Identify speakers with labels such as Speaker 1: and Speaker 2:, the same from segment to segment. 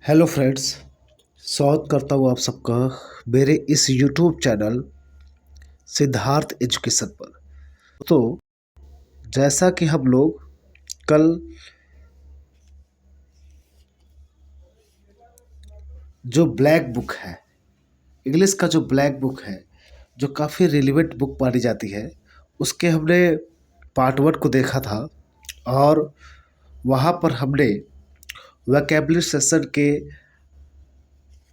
Speaker 1: Hello friends, स्वागत करता हूँ आप सबका मेरे इस यूट्यूब चैनल सिद्धार्थ एजुकेशन पर। तो जैसा कि हम लोग कल जो ब्लैक बुक है, इंग्लिश का जो ब्लैक बुक है, जो काफ़ी रिलेवेंट बुक मानी जाती है, उसके हमने पार्ट 1 को देखा था। और वहाँ पर हमने वोकैबुलरी सेशन के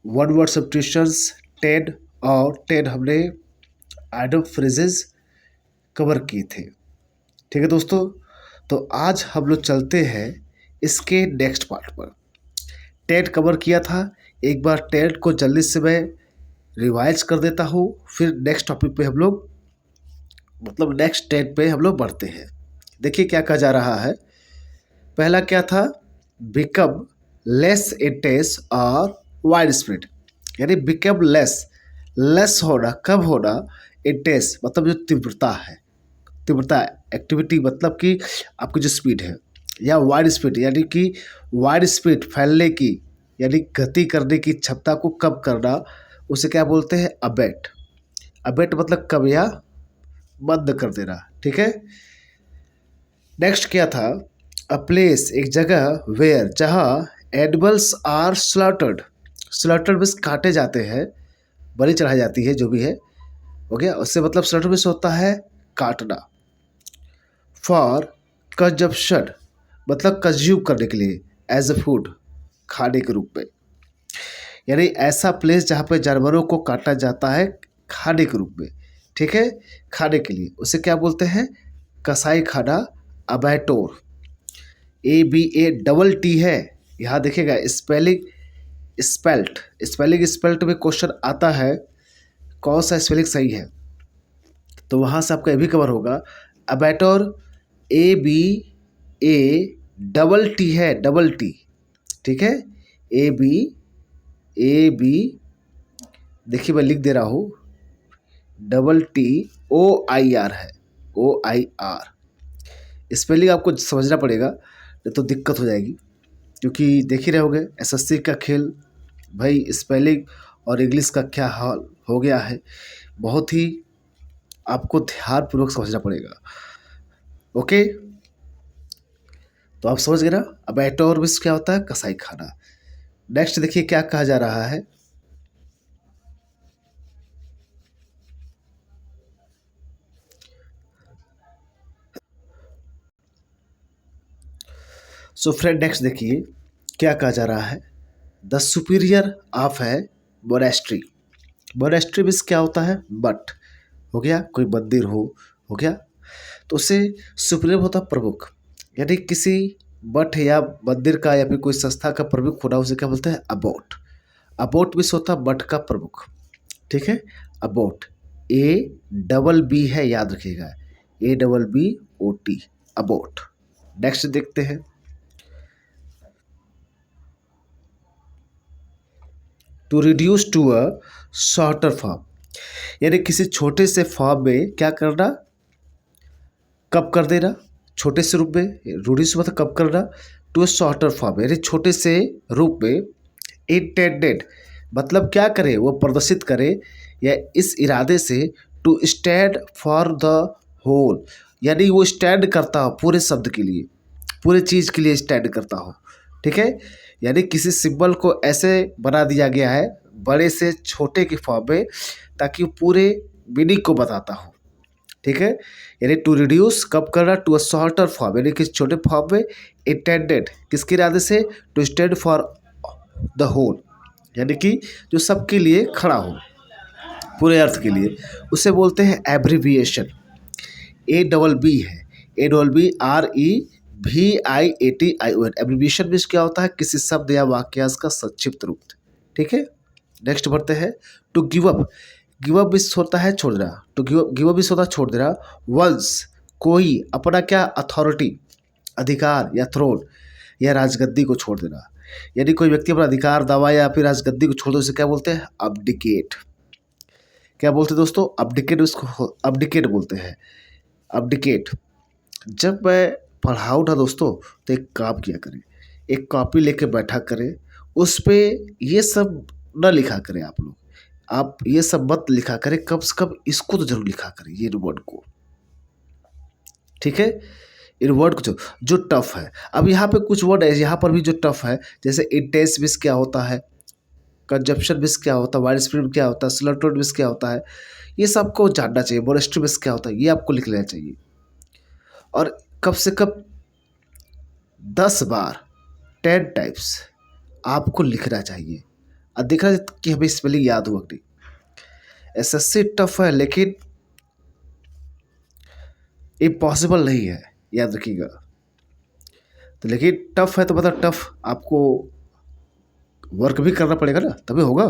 Speaker 1: वन वर्ड सब्स्टिट्यूशंस 10 और 10 हमने आइडम फ्रेजेस कवर किए थे। ठीक है दोस्तों, तो आज हम लोग चलते हैं इसके नेक्स्ट पार्ट पर। टेट कवर किया था, एक बार टेट को जल्दी से मैं रिवाइज कर देता हूँ, फिर नेक्स्ट टॉपिक पे हम लोग नेक्स्ट टेट पे हम लोग बढ़ते हैं। देखिए क्या कहा जा रहा है। पहला क्या था, बिकम लेस इंटेंस और वाइड स्प्रेड, यानी बिकम लेस होना, कब होना, इंटेंस मतलब जो तीव्रता है, तीव्रता एक्टिविटी मतलब कि आपकी जो स्पीड है, या वाइड स्पीड यानी कि वाइड स्पीड फैलने की, यानी गति करने की क्षमता को कम करना, उसे क्या बोलते हैं, अबेट। अबेट मतलब कम या बंद कर देना। ठीक है। नेक्स्ट क्या था, अ प्लेस एक जगह, वेयर जहाँ animals are slaughtered. Slaughtered means काटे जाते हैं, बलि चढ़ाई जाती है, जो भी है हो गया। उससे मतलब स्लॉटर मीन्स होता है काटना। फॉर कंजप्शन मतलब कंज्यूम करने के लिए, एज अ फूड, खाने के रूप में, यानी ऐसा प्लेस जहाँ पे जानवरों को काटा जाता है खाने के रूप में। ठीक है, खाने के लिए उसे क्या बोलते हैं, कसाई खाना, अबैटोर। ABA है, यहाँ देखिएगा स्पेलिंग स्पेल्ट में क्वेश्चन आता है, कौन सा स्पेलिंग सही है, तो वहाँ से आपका ये भी कवर होगा। अबैटोर ABAT है, डबल टी। ठीक है, ए बी देखिए मैं लिख दे रहा हूँ, TOIR है, OIR। स्पेलिंग आपको समझना पड़ेगा, नहीं तो दिक्कत हो जाएगी, क्योंकि देख ही रहे होगे SSC का खेल भाई, स्पेलिंग और इंग्लिश का क्या हाल हो गया है, बहुत ही आपको ध्यानपूर्वक समझना पड़ेगा। ओके, तो आप समझ गए ना। अब एटोर मिस क्या होता है, कसाई खाना। नेक्स्ट देखिए क्या कहा जा रहा है, सो फ्रेंड नेक्स्ट देखिए क्या कहा जा रहा है, द सुपीरियर ऑफ है मोनेस्ट्री। मोनेस्ट्री मीन्स क्या होता है, बट हो गया, कोई मंदिर हो गया, तो उससे सुपीरियर होता है प्रमुख, यानी किसी मठ या मंदिर का या फिर कोई संस्था का प्रमुख होना, उसे क्या बोलते हैं, अबोट। अबोट मीन्स होता है मठ का प्रमुख। ठीक है, अबोट ABB है, याद रखिएगा, ABBOT, अबोट। नेक्स्ट देखते हैं, to reduce to a shorter form, यानी किसी छोटे से फॉर्म में क्या करना, कब कर देना, छोटे से रूप में, रिड्यूस मतलब कब करना, टू अ शॉर्टर फॉर्म यानी छोटे से रूप में, इंटेंडेड मतलब क्या करे, वो प्रदर्शित करे या इस इरादे से, to stand for the whole, यानी वो स्टैंड करता हो पूरे शब्द के लिए, पूरे चीज़ के लिए स्टैंड करता हो। ठीक है, यानी किसी सिंबल को ऐसे बना दिया गया है बड़े से छोटे के फॉर्म में, ताकि वो पूरे मीनिंग को बताता हो। ठीक है, यानी टू रिड्यूस कब करना, टू अ शॉर्टर फॉर्म यानी किसी छोटे फॉर्म में, इंटेंडेड किसके इरादे से, to stand for the whole, यानी कि जो सबके लिए खड़ा हो, पूरे अर्थ के लिए, उसे बोलते हैं एब्रीविएशन। ABB है, ABBREVIATION। एब्रीविएशन में क्या होता है, किसी शब्द या वाक्यांश का संक्षिप्त रूप। ठीक है, नेक्स्ट बढ़ते हैं, to give up. Give up भी होता है छोड़ देना, टू गिव अप भी होता है छोड़ देना। वंस कोई अपना क्या, अथॉरिटी, अधिकार या थ्रोन या राजगद्दी को छोड़ देना, यानी कोई व्यक्ति अपना अधिकार, दावा या फिर राजगद्दी को छोड़ दे, उसे क्या बोलते हैं, अब्डिकेट। क्या बोलते हैं दोस्तों, अब्डिकेट, उसको अब्डिकेट बोलते हैं, अब्डिकेट। जब मैं पढ़ाऊँ ना दोस्तों, तो एक काम किया करें, एक कॉपी लेके बैठा करें, उस पे ये सब न लिखा करें आप लोग। आप ये सब मत लिखा करें, कम से कम इसको तो जरूर लिखा करें, ये वर्ड को, ठीक है। इन वर्ड को जो टफ है, अब यहाँ पे कुछ वर्ड है यहाँ पर भी जो टफ है, जैसे इंटेंस विस क्या होता है, कंजप्शन विस क्या होता है, वाइड स्प्रेड क्या होता है, स्लर्टोड विस क्या होता है, ये सबको जानना चाहिए। मोनेस्ट्री विस क्या होता है, ये आपको लिख लेना चाहिए। और कम से कम 10 बार 10 टाइप्स आपको लिखना चाहिए और देखना कि हमें स्पेलिंग याद हुआ नहीं। एसएससी टफ है लेकिन इम्पॉसिबल नहीं है, याद रखिएगा। तो लेकिन टफ है तो मतलब टफ आपको वर्क भी करना पड़ेगा ना, तभी होगा।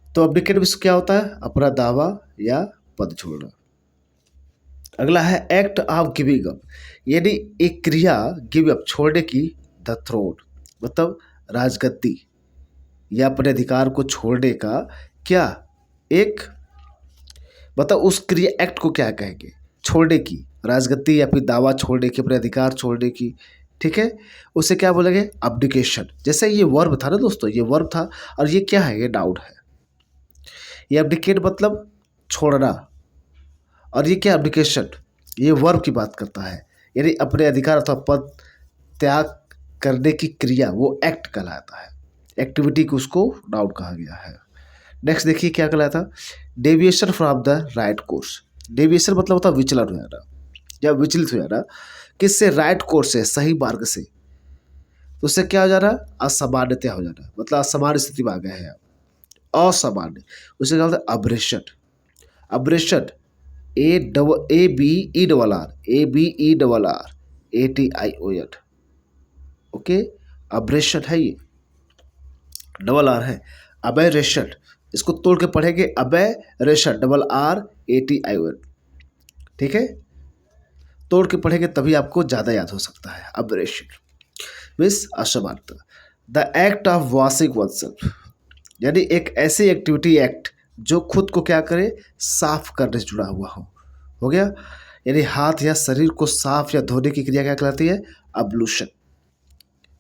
Speaker 1: तो अब्डिकेट विश क्या होता है, अपना दावा या पद छोड़ना। अगला है एक्ट ऑफ गिविंग अप, यानी एक क्रिया गिव अप, छोड़ने की, द थ्रोन मतलब राजगद्दी या अपने अधिकार को छोड़ने का क्या एक, मतलब उस क्रिया एक्ट को क्या कहेंगे, छोड़ने की, राजगद्दी या फिर दावा छोड़ने की, अपने अधिकार छोड़ने की, ठीक है। उसे क्या बोलेंगे, अब्डिकेशन। जैसे ये वर्ब था ना दोस्तों, ये वर्ब था और ये क्या है, ये नाउन है। ये अब्डिकेट मतलब छोड़ना, और ये क्या अब्डिकेशन, ये वर्ब की बात करता है, यानी अपने अधिकार अथवा पद त्याग करने की क्रिया, वो एक्ट कहलाता है। एक्टिविटी को उसको नाउन कहा गया है। नेक्स्ट देखिए क्या कहलाता, deviation from the right course. Deviation मतलब होता है विचलन हो जाना या विचलित हो जाना, किससे, राइट कोर्स से, सही मार्ग से। तो उससे क्या हो जाना, असामान्यता हो जाना, मतलब असामान्य स्थिति में आ गए हैं आप, असामान्य। उसे क्या बोलते हैं, abrasion. Abrasion ABERRABERRATION, okay, abrasion है ये, डबल आर है। अबेरेशन, इसको तोड़ के पढ़ेंगे, अबेरेशन RRATION, ठीक है, तोड़ के पढ़ेंगे तभी आपको ज़्यादा याद हो सकता है। अबरेशन मीन्स असमानता। The act of washing oneself, यानी एक ऐसी एक्टिविटी, एक्ट जो खुद को क्या करे, साफ करने से जुड़ा हुआ हो गया। यानी हाथ या शरीर को साफ या धोने की क्रिया क्या कहलाती है, अब्लूशन।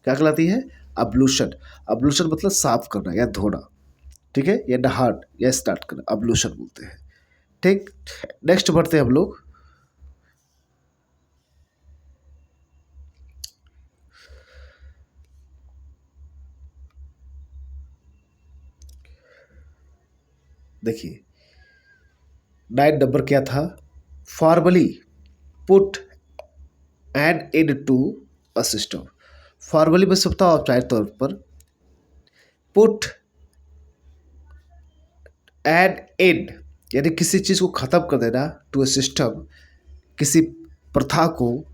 Speaker 1: क्या कहलाती है, अब्लूशन। अब्लूशन मतलब साफ करना या धोना, ठीक है, या नहान या स्टार्ट करना, अब्लूशन बोलते हैं, ठीक। नेक्स्ट बढ़ते हैं हम लोग। देखिए 9 नंबर क्या था, formally put an end to a system. Formally में सकता हूँ औपचारिक तौर पर, पुट एन एंड यानी किसी चीज़ को ख़त्म कर देना, टू अ सिस्टम किसी प्रथा को,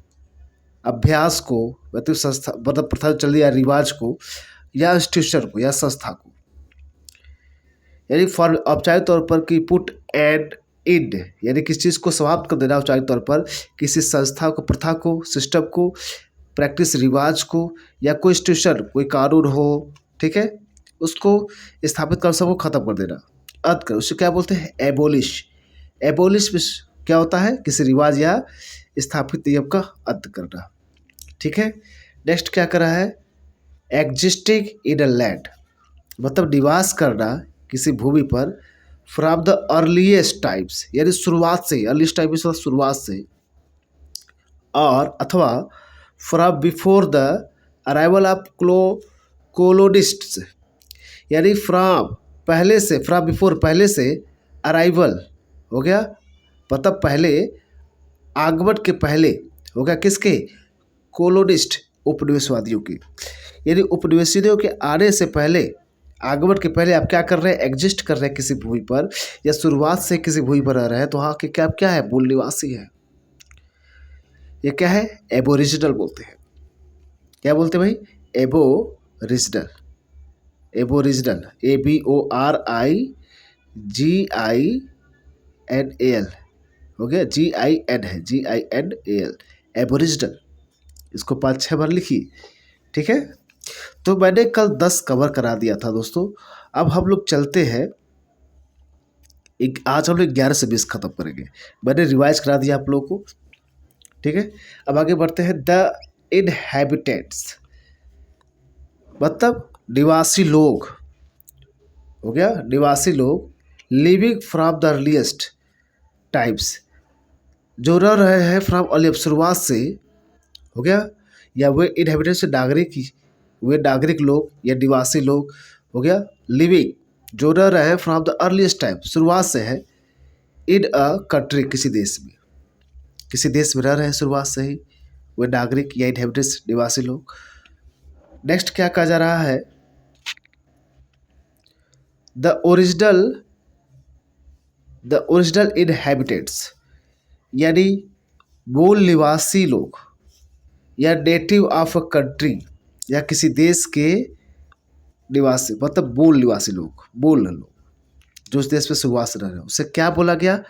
Speaker 1: अभ्यास को, मतलब संस्था, मतलब प्रथा चल रही है, रिवाज को, या इंस्टीट्यूशन को या संस्था को। यानी फॉर औपचारिक तौर पर कि पुट एंड इंड यानी किसी चीज़ को समाप्त कर देना, औपचारिक तौर पर किसी संस्था को, प्रथा को, सिस्टम को, प्रैक्टिस, रिवाज को, या कोई इंस्टीट्यूशन, कोई कानून हो, ठीक है, उसको स्थापित कर, सबको खत्म कर देना, अंत कर, उसे क्या बोलते हैं, एबोलिश। एबोलिश में क्या होता है, किसी रिवाज या स्थापित नियम का अंत करना, ठीक है। नेक्स्ट क्या करा है, एग्जिस्टिंग इन अ लैंड मतलब निवास करना किसी भूमि पर, फ्रॉम द अर्लीस्ट टाइम्स यानी शुरुआत से, अर्लीस्ट टाइम मतलब शुरुआत से, और अथवा from before the arrival of colonists यानी फ्रॉम पहले से, फ्रॉम बिफोर पहले से, अराइवल हो गया मतलब पहले, आगमन के पहले हो गया किसके, कोलोनिस्ट उपनिवेशवादियों के। यानी उपनिवेशियों के आने से पहले, आगमन के पहले आप क्या कर रहे हैं, एग्जिस्ट कर रहे हैं किसी भूमि पर, या शुरुआत से किसी भूमि पर रह रहे हैं, तो वहाँ के क्या क्या है, मूल निवासी है। ये क्या है, एबोरिजिनल बोलते हैं। क्या बोलते हैं भाई, एबोरिजिनल। एबोरिजिनल ABORIGINAL हो गया, GIN है, GINAL, एबोरिजिनल। इसको 5-6 बार लिखिए, ठीक है। तो मैंने कल 10 कवर करा दिया था दोस्तों। अब हम लोग चलते हैं, आज हम लोग 11 से 20 खत्म करेंगे। मैंने रिवाइज करा दिया आप लोगों को, ठीक है। अब आगे बढ़ते हैं, द इनहैबिटेंट्स। मतलब निवासी लोग हो गया, निवासी लोग living from the earliest times, जो रह रहे हैं फ्रॉम अर्ली, शुरुआत से हो गया, या वे इनहेबिटेंट्स नागरिक, वे नागरिक लोग या निवासी लोग हो गया, लिविंग जो रह रहे हैं फ्रॉम द अर्लीस्ट टाइम, शुरुआत से है, इन अ कंट्री किसी देश में, किसी देश में रह रहे हैं शुरुआत से ही वे नागरिक या इनहेबिटेंट्स निवासी लोग। नेक्स्ट क्या कहा जा रहा है, द ओरिजिनल इनहेबिटेंट्स, यानी मूल निवासी लोग या नेटिव ऑफ अ कंट्री, या किसी देश के निवासी, मतलब मूल निवासी लोग, मूल लोग जो उस देश में शुरुआत से रह रहे हैं, उसे क्या बोला गया,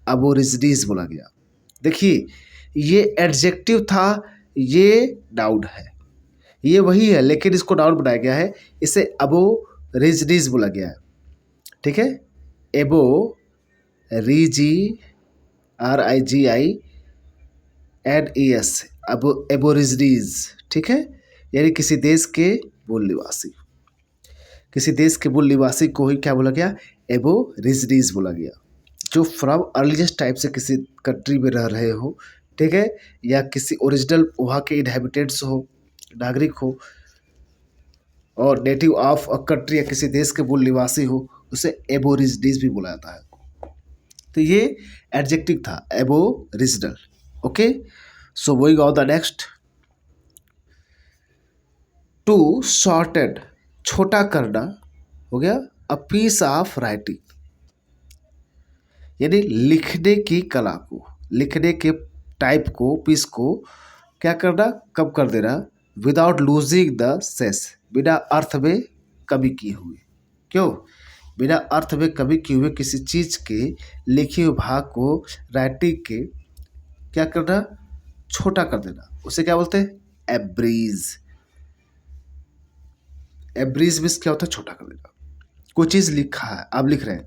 Speaker 1: अबोरिजिनीज बोला गया। देखिए ये एडजेक्टिव था, ये नाउन है, ये वही है लेकिन इसको नाउन बनाया गया है, इसे अबोरिजिनीज बोला गया है। ठीक है, RIGINES, एबोरिजिनीज। ठीक है, यानी किसी देश के मूल निवासी, किसी देश के मूल निवासी को ही क्या बोला गया, एबोरिजिनीज बोला गया, जो फ्रॉम अर्लीस्ट टाइप से किसी कंट्री में रह रहे हो। ठीक है, या किसी ओरिजिनल वहाँ के इनहेबिटेंट्स हो, नागरिक हो, और नेटिव ऑफ अ कंट्री या किसी देश के मूल निवासी हो, उसे एबोरिजिनीज भी बोला जाता है। तो ये एडजेक्टिव था aboriginal. Okay, so going on the next, to shorted, छोटा करना हो गया, अ पीस ऑफ राइटिंग, यानी लिखने की कला को, लिखने के टाइप को, पीस को क्या करना, कम कर देना, विदाउट लूजिंग द सेंस, बिना अर्थ में कमी किए हुए। क्यों, बिना अर्थ में कमी किए हुए किसी चीज के लिखे हुए भाग को, राइटिंग के क्या करना, छोटा कर देना, उसे क्या बोलते हैं, एब्रीज। एब्रीज मीन्स क्या होता है, छोटा कर देना। कोई चीज लिखा है, आप लिख रहे हैं,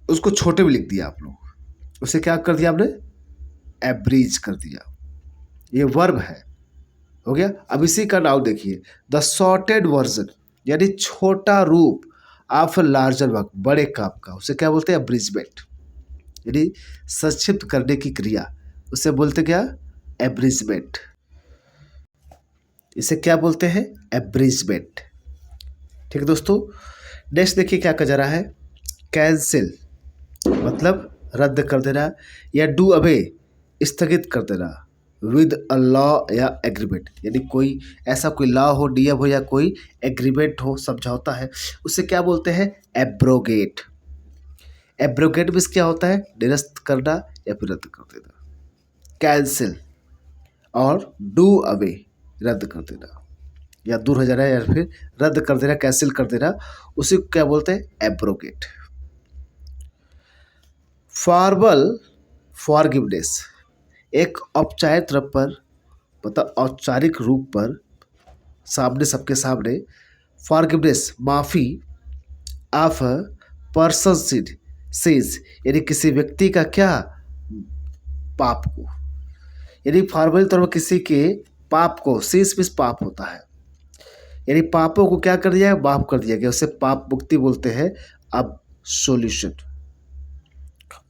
Speaker 1: उसको छोटे में लिख दिया आप लोग, उसे क्या कर दिया आपने, एब्रीज कर दिया। ये वर्ब है, हो गया। अब इसी का नाम देखिए, द शॉर्टेड वर्जन, यानी छोटा रूप ऑफ लार्जर वर्क, बड़े काम का, उसे क्या बोलते हैं, एब्रिजमेंट, यानी संक्षिप्त करने की क्रिया, उसे बोलते क्या, एब्रिजमेंट। इसे क्या बोलते हैं, एब्रिजमेंट। ठीक है दोस्तों, नेक्स्ट देखिए क्या कहा जा रहा है, कैंसिल, मतलब रद्द कर देना, या डू अवे, स्थगित कर देना, विद अ लॉ या एग्रीमेंट, यानी कोई ऐसा कोई लॉ हो, नियम हो, या कोई एग्रीमेंट हो, समझौता है, उसे क्या बोलते हैं, एब्रोगेट। एब्रोगेट मीन्स क्या होता है, निरस्त करना या फिर रद्द कर देना। कैंसिल और डू अवे, रद्द कर देना या दूर हो जाना, या फिर रद्द कर देना, कैंसिल कर देना, उसे क्या बोलते हैं, एब्रोगेट। फॉर्मल फॉरगिवनेस, एक औपचारिक तरफ पर, मतलब औपचारिक रूप पर, सामने, सबके सामने, फॉरगिवनेस, माफ़ी, ऑफ पर्सन सिंस, यानी किसी व्यक्ति का क्या, पाप को, यानी फॉर्मल तौर पर किसी के पाप को, सिंस मीन्स पाप होता है, यानी पापों को क्या कर दिया, माफ कर दिया गया, उसे पाप मुक्ति बोलते हैं। अब सोल्यूशन,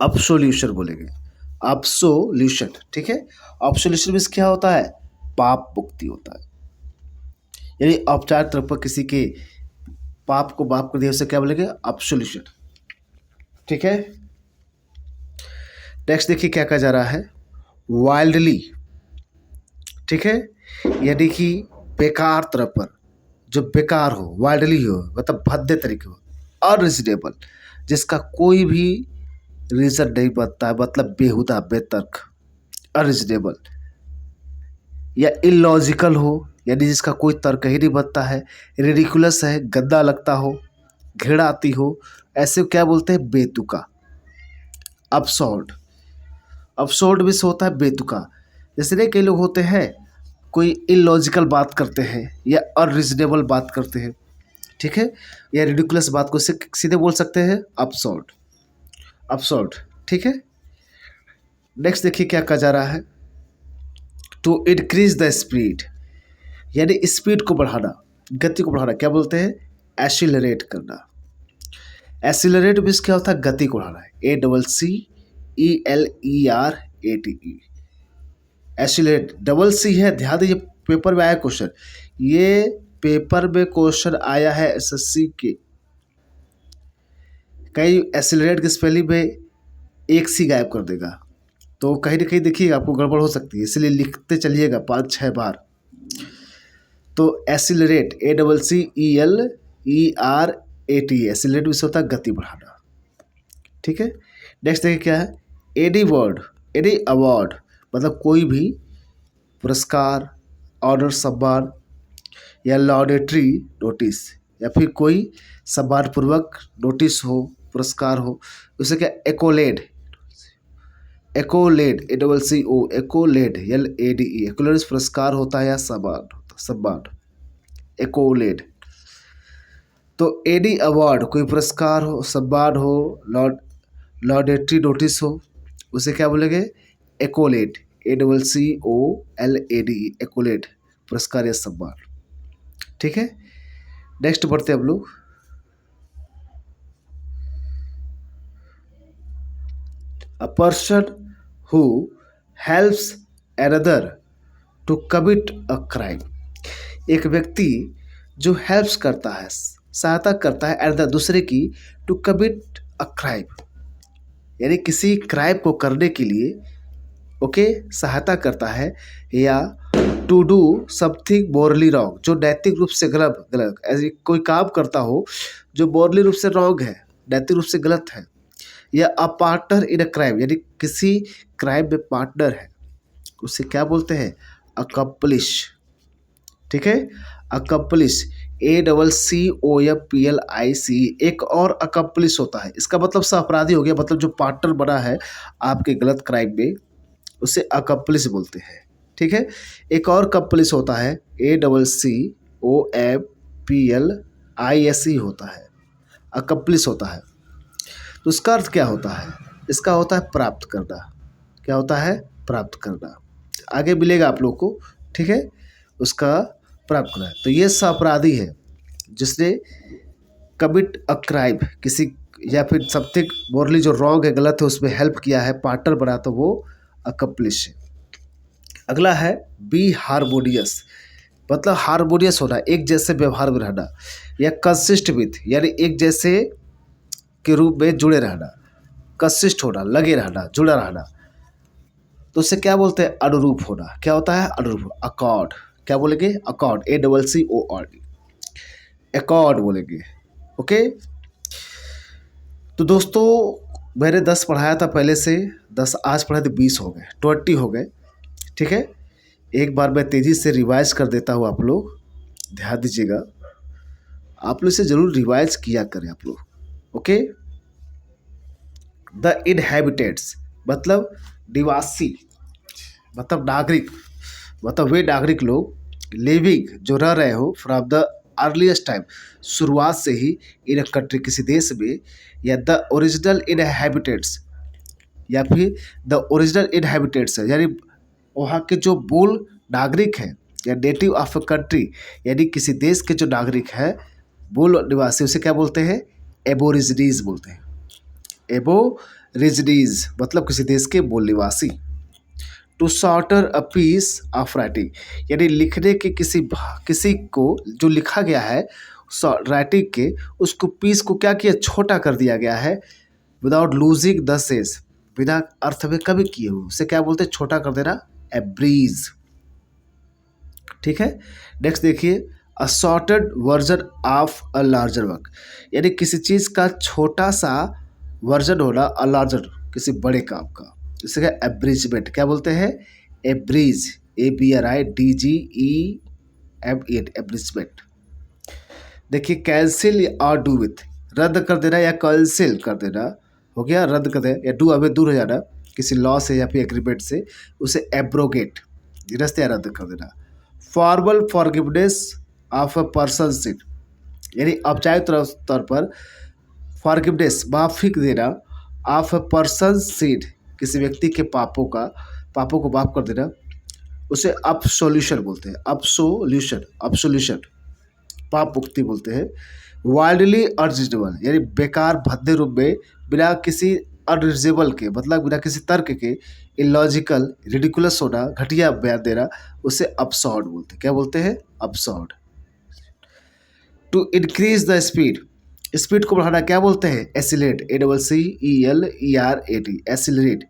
Speaker 1: अब सोल्यूशन बोलेंगे, अब सोल्यूशन। ठीक है, अब सोल्यूशन मीन्स क्या होता है, पाप मुक्ति होता है, यानी औपचारिक तौर पर किसी के पाप को माफ कर दिया, उसे क्या बोलेंगे, अब सोल्यूशन। ठीक है, नेक्स्ट देखिए क्या कहा जा रहा है, वाइल्डली। ठीक है, यानी कि बेकार तरह पर, जो बेकार हो, वाइल्डली हो, मतलब भद्दे तरीके हो, अनरीजनेबल, जिसका कोई भी रीजन नहीं बनता है, मतलब बेहुदा, बेतर्क, अनरीजनेबल, या इलॉजिकल हो, यानी जिसका कोई तर्क ही नहीं बनता है, रिडिकुलस है, गंदा लगता हो, घृणा आती हो, ऐसे क्या बोलते हैं, बेतुका। अब्सर्ड, अब्सर्ड भी होता है बेतुका, जैसे नहीं कई लोग होते हैं, कोई इलॉजिकल बात करते हैं या अनरीजनेबल बात करते हैं, ठीक है, या रिडिकुलस बात को सीधे बोल सकते हैं, अब्सर्ड, अब्सर्ड। ठीक है, नेक्स्ट देखिए क्या कहा जा रहा है, टू इंक्रीज द स्पीड, यानी स्पीड को बढ़ाना, गति को बढ़ाना, क्या बोलते हैं? एक्सीलरेट करना। एक्सीलरेट मीन्स क्या होता है? गति को बढ़ाना है। ACCELERATE, accelerate. डबल सी है, ध्यान दीजिए, पेपर में आया क्वेश्चन, ये पेपर में क्वेश्चन आया है SSC के। कई एक्सीलरेट की स्पेलिंग में एक सी गायब कर देगा, तो कहीं ना कहीं देखिएगा आपको गड़बड़ हो सकती है, इसलिए लिखते चलिएगा 5-6 बार। तो एक्सीलरेट, ACCELERATE, एक्सीलरेट भी होता है गति बढ़ाना। ठीक है, नेक्स्ट देखिए क्या है? एनी वर्ड, एनी अवार्ड, मतलब कोई भी पुरस्कार, ऑनर, सम्मान या लॉडेटरी नोटिस, या फिर कोई सम्मानपूर्वक नोटिस हो, पुरस्कार हो, उसे क्या? एकोलेड, एकोलेड, ACCO, एकोलेड, LADE, एकोलेड पुरस्कार होता है या सम्मान, सम्मान, एकोलेड। तो एनी अवार्ड, कोई पुरस्कार हो, सम्मान हो, लॉडेटरी नोटिस हो, उसे क्या बोलेंगे? एकोलेड, ACCOLADE, एकोलेड, पुरस्कार या सम्मान। ठीक है, नेक्स्ट बढ़ते हैं हम लोग। A person who helps another to commit a crime, एक व्यक्ति जो हेल्प्स करता है, सहायता करता है another, दूसरे की, टू कमिट अ क्राइम, यानी किसी क्राइम को करने के लिए, ओके, सहायता करता है, या to do something morally wrong, जो नैतिक रूप से गलत, ऐसे कोई काम करता हो जो मोरली रूप से रॉन्ग है, नैतिक रूप से गलत है, या a partner in a crime, यानी किसी क्राइम में पार्टनर है, उसे क्या बोलते हैं? अकम्पलिश। ठीक है, अकम्पलिश, ACCOMPLIC, एक और अकम्पलिश होता है, इसका मतलब सह अपराधी हो गया, मतलब जो पार्टनर बना है आपके गलत क्राइम में, उसे अकम्पलिश बोलते हैं। ठीक है, एक और कम्पलिश होता है, ACCOMPLISE होता है, अकम्पलिश होता है। तो उसका अर्थ क्या होता है? इसका होता है प्राप्त करना। क्या होता है? प्राप्त करना। आगे मिलेगा आप लोग को, ठीक है, उसका प्राप्त करना है। तो ये अपराधी है जिसने कमिट अ क्राइम, किसी या फिर समथिंग मोरली जो रॉन्ग है, गलत है, उसमें हेल्प किया है, पार्टनर बना, तो वो अकम्पलिश है। अगला है बी हार्मोनियस, मतलब हार्मोनियस होना, एक जैसे व्यवहार में रहना, या कंसिस्ट विथ, यानी एक जैसे के रूप में जुड़े रहना, कंसिस्ट होना, लगे रहना, जुड़ा रहना, तो उससे क्या बोलते हैं? अनुरूप होना। क्या होता है? अनुरूप, अकॉर्ड। क्या बोलेंगे? अकॉर्ड, ACCORD, अकॉर्ड बोलेंगे। ओके, तो दोस्तों मैंने 10 पढ़ाया था पहले से, 10 आज पढ़ाए तो 20 हो गए, 20 हो गए। ठीक है, एक बार मैं तेज़ी से रिवाइज कर देता हूँ, आप लोग ध्यान दीजिएगा, आप लोग इसे जरूर रिवाइज किया करें आप लोग। ओके, द इनहैबिटेट्स, मतलब निवासी, मतलब नागरिक, मतलब वे नागरिक लोग, लिविंग, जो रह रहे हो, फ्रॉम द अर्लीस्ट टाइम, शुरुआत से ही, इन अ कंट्री, किसी देश में, या द ओरिजिनल इनहैबिटेट्स, या फिर द ओरिजिनल इनहैबिटेट्स है, यानी वहाँ के जो मूल नागरिक हैं, या नेटिव ऑफ अ कंट्री, यानी किसी देश के जो नागरिक है, मूल निवासी, उसे क्या बोलते हैं? एबोरिजिनीज बोलते हैं। एबोरिजिनीज मतलब किसी देश के मूल निवासी। To shorter a piece of writing, यानी लिखने के किसी को जो लिखा गया है राइटिंग के, उसको पीस को क्या किया? छोटा कर दिया गया है, विदाउट लूजिंग द सेंस, बिना अर्थ में कभी किए हुए, उसे क्या बोलते हैं? छोटा कर देना, एब्रीज। ठीक है, नेक्स्ट देखिए, a shorted version of a larger work, यानी किसी चीज़ का छोटा सा वर्जन होना, अ लार्जर, किसी बड़े काम का, इसे क्या? एब्रिजमेंट। क्या बोलते हैं? एब्रीज, ABRIDGEMENT, एब्रिजमेंट। देखिए, कैंसिल और डू विथ, रद्द कर देना या कैंसिल कर देना, हो गया, रद्द कर देना, या डू अवे, दूर हो जाना किसी लॉ से या फिर एग्रीमेंट से, उसे एब्रोगेट, निरस्त या रद्द कर देना। Formal forgiveness of a person sin, यानी औपचारिक तौर पर फॉरगिवनेस, माफी देना, ऑफ अ पर्सन सिन, किसी व्यक्ति के पापों को माफ कर देना, उसे अब्सोल्यूशन बोलते हैं, अब्सोल्यूशन पाप मुक्ति बोलते हैं। वाइल्डली अनरीजनेबल यानी बेकार भद्दे रूप में बिना किसी अनरीजनेबल के, मतलब बिना किसी तर्क के, इलॉजिकल रिडिकुलस होना, घटिया बयान देना, उसे absurd बोलते हैं। क्या बोलते हैं? absurd। To increase the speed, speed को बढ़ाना क्या बोलते हैं? एसिलेट, ACCELERAT, एसिलरेट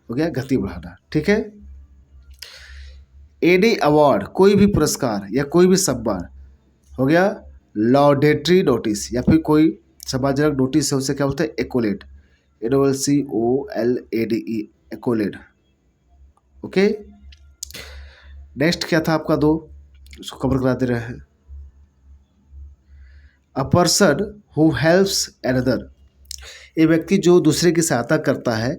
Speaker 1: हो गया, गति बढ़ाना। ठीक है। एनी अवार्ड, कोई भी पुरस्कार या कोई भी सम्मान हो गया। लॉडेटरी नोटिस या फिर कोई सम्मानजनक नोटिस है, उसे क्या बोलते हैं? एकोलेट, ACCOLADE, एकोलेट। ओके। नेक्स्ट क्या था आपका 2, उसको कवर करा दे रहे हैं। A person who helps another, ये व्यक्ति जो दूसरे की सहायता करता है,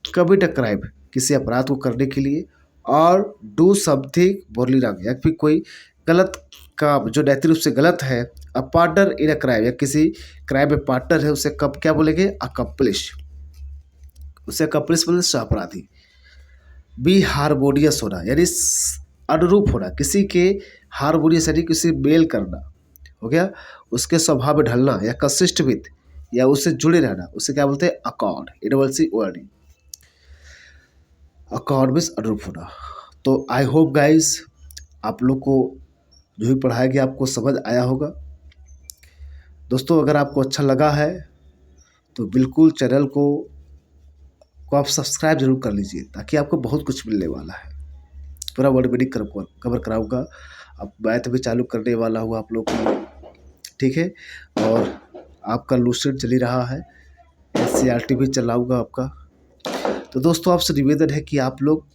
Speaker 1: कमिट अ क्राइम, किसी अपराध को करने के लिए, और डू समथिंग मोरली रॉन्ग या फिर कोई गलत काम जो नैतिक रूप से गलत है। A partner in a crime या किसी क्राइम में पार्टनर है, उसे कब क्या बोलेंगे? अकम्प्लिश, उसे अकम्प्लिश बोले सहअपराधी। बी हारमोनियस होना यानी अनुरूप होना, किसी के हारमोनियस यानी किसी मेल करना हो गया, उसके स्वभाव में ढलना या कंसिस्ट विथ या उससे जुड़े रहना, उसे क्या बोलते हैं? अकॉर्ड, ACCORD, अकॉर्ड मीन्स अनुरूप होना। तो आई होप गाइस आप लोग को जो भी पढ़ाया गया आपको समझ आया होगा। दोस्तों अगर आपको अच्छा लगा है तो बिल्कुल चैनल को आप सब्सक्राइब जरूर कर लीजिए, ताकि आपको बहुत कुछ मिलने वाला है। पूरा वर्ड मीनिंग कवर कराऊंगा। अब मैथ भी चालू करने वाला हूँ आप लोग को, ठीक है। और आपका लूसेंट चल ही रहा है, SCERT भी चलाऊंगा आपका। तो दोस्तों आपसे निवेदन है कि आप लोग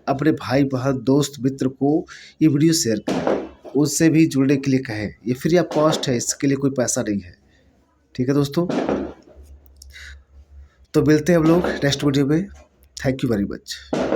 Speaker 1: अपने भाई बहन दोस्त मित्र को ये वीडियो शेयर करें, उससे भी जुड़ने के लिए कहें। ये फ्री ऑफ कॉस्ट है, इसके लिए कोई पैसा नहीं है। ठीक है दोस्तों, तो मिलते हैं हम लोग नेक्स्ट वीडियो में। Thank you very much.